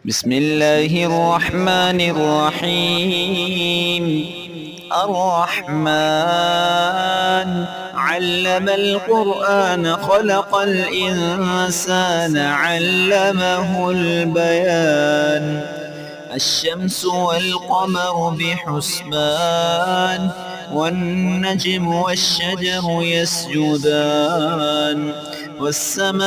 بسم الله الرحمن الرحيم. الرحمن علم القرآن خلق الإنسان علمه البيان. الشمس والقمر بحسبان والنجم والشجر يسجدان والسماء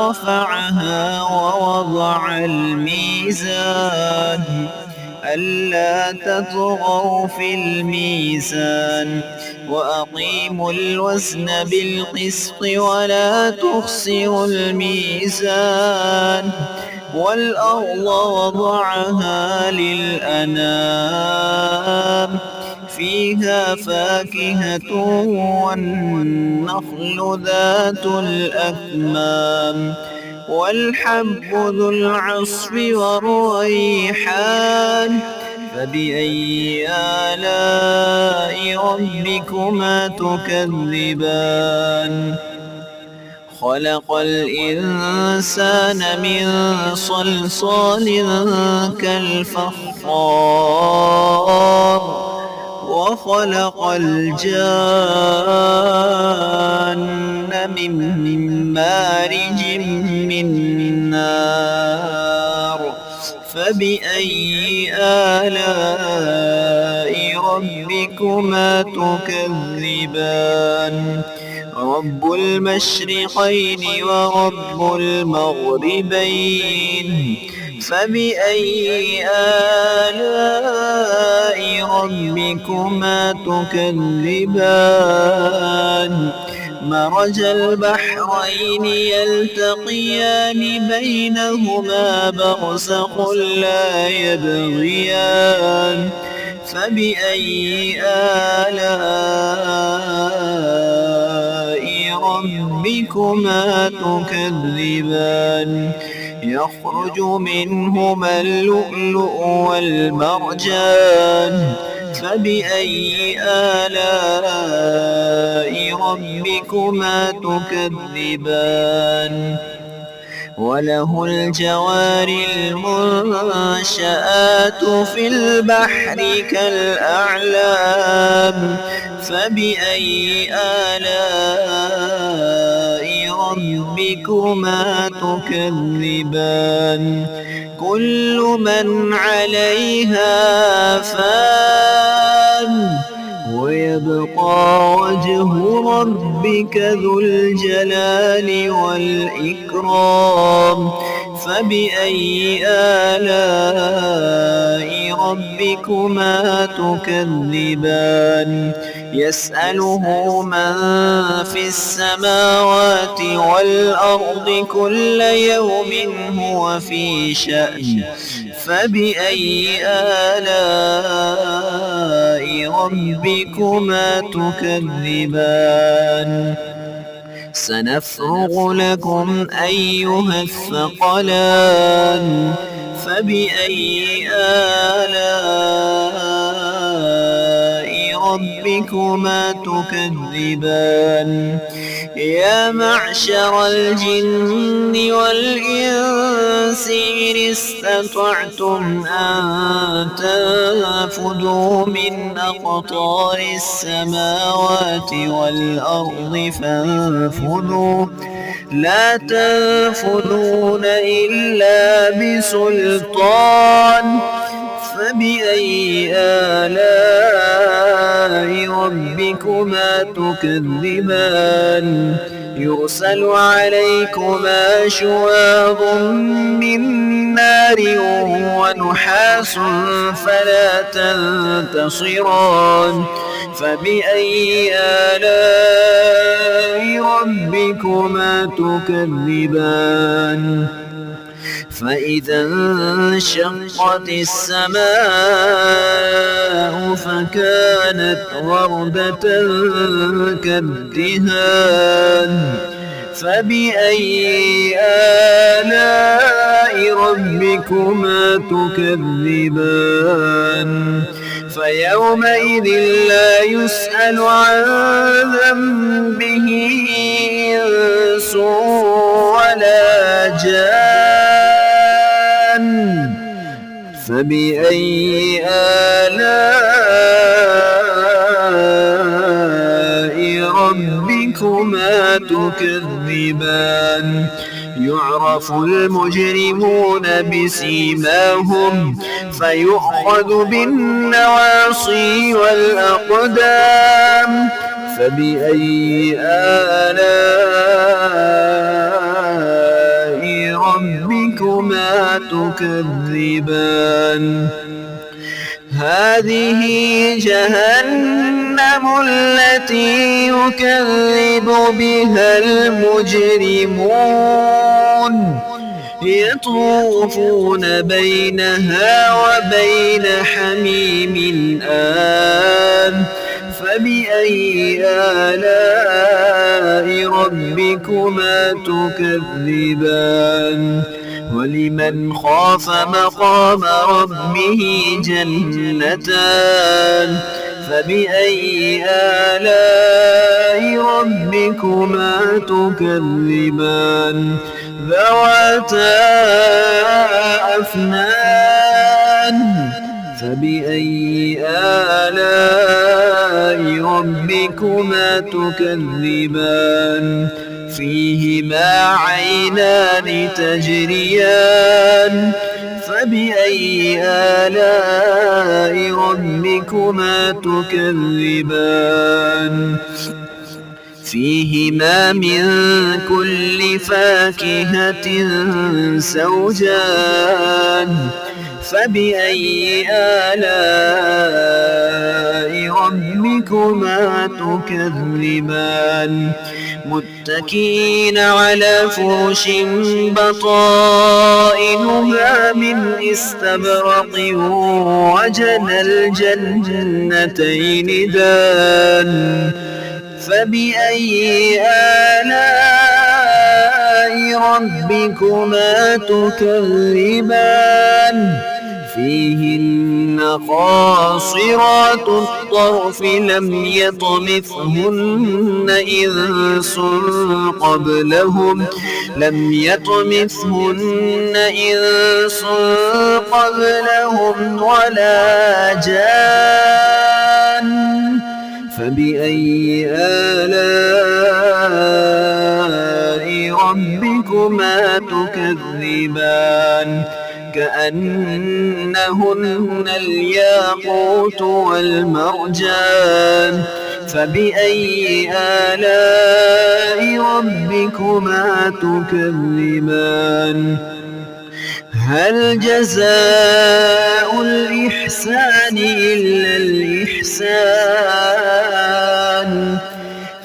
رفعها ووضع الميزان ألا تطغوا في الميزان وأقيموا الوزن بالقسط ولا تخسروا الميزان والأرض وضعها للأنام فيها فاكهة والنخل ذات الأكمام والحب ذو العصف والريحان فبأي آلاء ربكما تكذبان خلق الإنسان من صلصال كالفخار وخلق الجان من مارج من نار فبأي آلاء ربكما تكذبان رب المشرقين ورب المغربين فبأي آلاء ربكما تكذبان مرج البحرين يلتقيان بينهما برزخ لا يبغيان فبأي آلاء ربكما تكذبان يخرج منهما اللؤلؤ والمرجان فبأي آلاء ربكما تكذبان وله الجوار المنشآت في البحر كالأعلام فبأي آلاء ربكما تكذبان كل من عليها فان ويبقى وجه ربك ذو الجلال والإكرام فبأي آلاء ربكما تكذبان يسأله من في السماوات والأرض كل يوم هو في شأن فبأي آلاء ربكما تكذبان سنفرغ لكم أيها الثقلان فبأي آلاء ربكما تكذبان يا معشر الجن والإنس إن استطعتم أن تنفذوا من أقطار السماوات والأرض فانفذوا لا تنفذون إلا بسلطان فبأي آلاء ربكما تكذبان يرسل عليكما شواظ من نار ونحاس فلا تنتصران فبأي آلاء ربكما تكذبان فإذا انشقت السماء فكانت وردة كالدهان فبأي آلاء ربكما تكذبان فيومئذ لا يسأل عن ذنبه إنس ولا جان فبأي آلاء ربكما تكذبان يعرف المجرمون بسيماهم فيؤخذ بالنواصي والأقدام فبأي آلاء ربكما تكذبان هذه جهنم التي يكذب بها المجرمون يطوفون بينها وبين حميم آن فبأي آلاء ربكما تكذبان ولمن خاف مقام ربه جنتان فبأي آلاء ربكما تكذبان ذواتا أفنان فبأي آلاء ربكما تكذبان فيهما عينان تجريان فبأي آلاء ربكما تكذبان فيهما من كل فاكهة زوجان فبأي آلاء ربكما تكذبان متكئين على فرش بطائنها من استبرق وجنى الجنتين دان فبأي آلاء ربكما تكذبان فيهن قاصرات الطرف لم يطمثهن إنس قبلهم ولا جان فبأي آلاء ربكما تكذبان كأنهن الياقوت والمرجان فبأي آلاء ربكما تكذبان هل جزاء الإحسان إلا الإحسان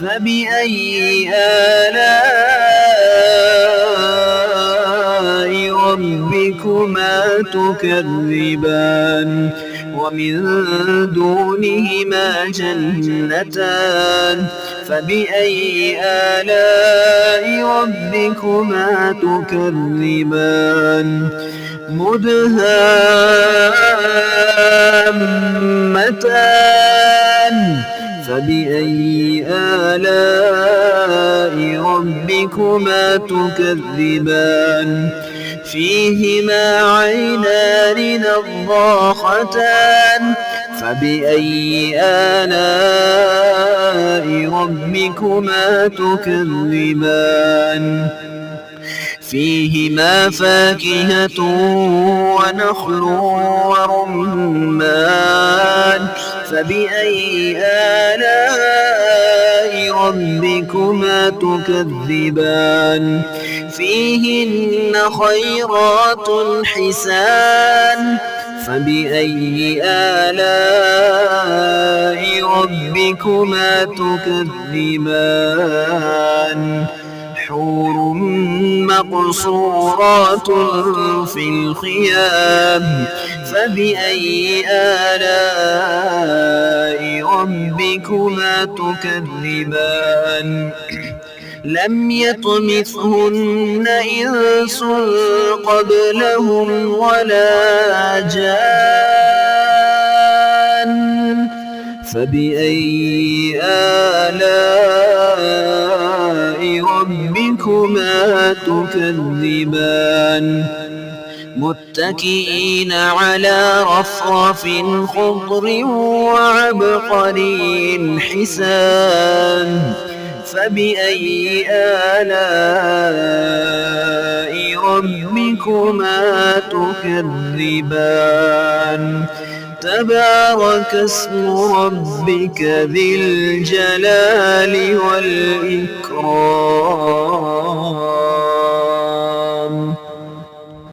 فبأي آلاء ربكما تكذبان ومن دونهما جنتان فبأي آلاء ربكما تكذبان مدهامتان فبأي آلاء ربكما تكذبان فيهما عينان نضاختان فبأي آلاء ربكما تكذبان فيهما فاكهة ونخل ورمان فبأي آلاء ربكما تكذبان فيهن خيرات حسان فبأي آلاء ربكما تكذبان حور مقصورات في الخيام فبأي آلاء ربكما تكذبان لم يطمثهن إنس قبلهم ولا جان فبأي آلاء ربكما تكذبان متكئين على رفرف خضر وعبقري حسان فبأي آلاء ربكما تكذبان تبارك اسم ربك ذي الجلال والإكرام